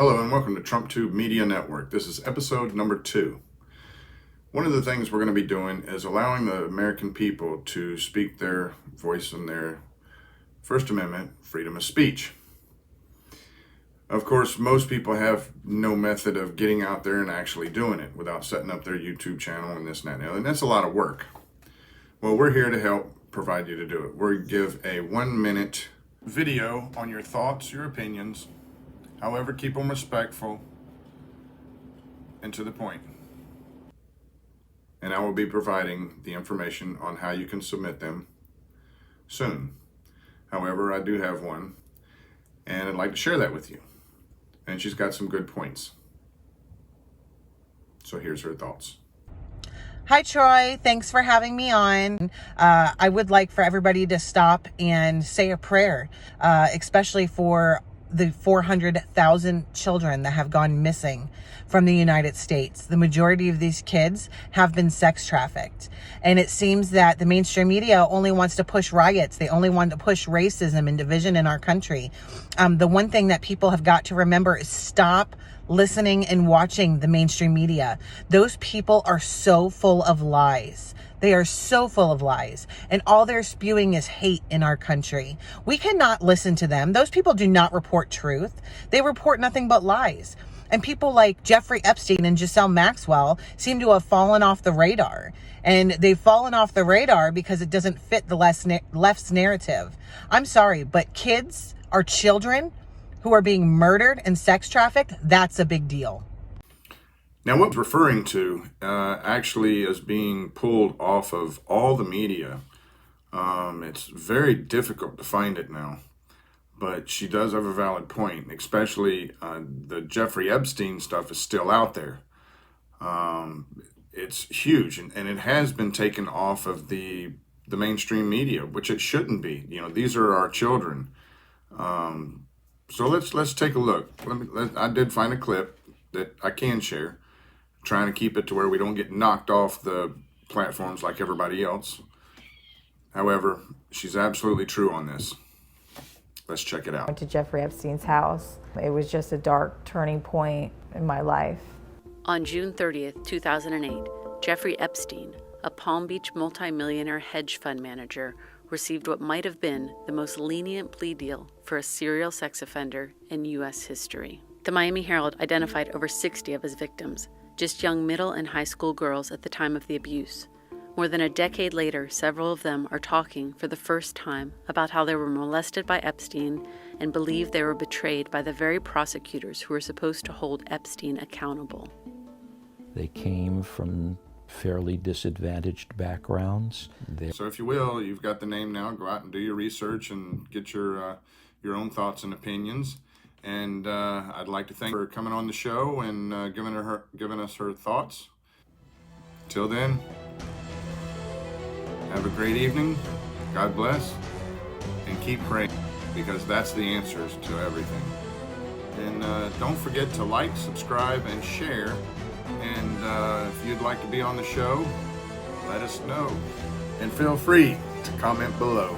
Hello and welcome to TrumpTube Media Network. This is episode number 2. One of the things we're going to be doing is allowing the American people to speak their voice in their First Amendment freedom of speech. Of course, most people have no method of getting out there and actually doing it without setting up their YouTube channel and this and that and the other, and that's a lot of work. Well, we're here to help provide you to do it. We'll give a 1-minute video on your thoughts, your opinions. However, keep them respectful and to the point. And I will be providing the information on how you can submit them soon. However, I do have one, and I'd like to share that with you. And she's got some good points. So here's her thoughts. Hi, Troy. Thanks for having me on. I would like for everybody to stop and say a prayer, especially for the 400,000 children that have gone missing from the United States. The majority of these kids have been sex trafficked. And it seems that the mainstream media only wants to push riots. They only want to push racism and division in our country. The one thing that people have got to remember is stop listening and watching the mainstream media. Those people are so full of lies. They are so full of lies, and all they're spewing is hate in our country. We cannot listen to them. Those people do not report truth. They report nothing but lies. And people like Jeffrey Epstein and Giselle Maxwell seem to have fallen off the radar. And they've fallen off the radar because it doesn't fit the left's narrative. I'm sorry, but kids, our children who are being murdered and sex trafficked, that's a big deal. Now, what I'm referring to actually is being pulled off of all the media. It's very difficult to find it now, but she does have a valid point, especially the Jeffrey Epstein stuff is still out there. It's huge, and it has been taken off of the mainstream media, which it shouldn't be. You know, these are our children. So let's take a look. I did find a clip that I can share. Trying to keep it to where we don't get knocked off the platforms like everybody else. However, she's absolutely true on this. Let's check it out. I went to Jeffrey Epstein's house. It was just a dark turning point in my life. On June 30th, 2008, Jeffrey Epstein, a Palm Beach multimillionaire hedge fund manager, received what might have been the most lenient plea deal for a serial sex offender in U.S. history. The Miami Herald identified over 60 of his victims, just young middle and high school girls at the time of the abuse. More than a decade later, several of them are talking for the first time about how they were molested by Epstein and believe they were betrayed by the very prosecutors who were supposed to hold Epstein accountable. They came from fairly disadvantaged backgrounds. So if you will, you've got the name now. Go out and do your research and get your own thoughts and opinions. And I'd like to thank her for coming on the show and giving us her thoughts. Till then, have a great evening. God bless. And keep praying, because that's the answers to everything. And don't forget to like, subscribe, and share. And if you'd like to be on the show, let us know. And feel free to comment below.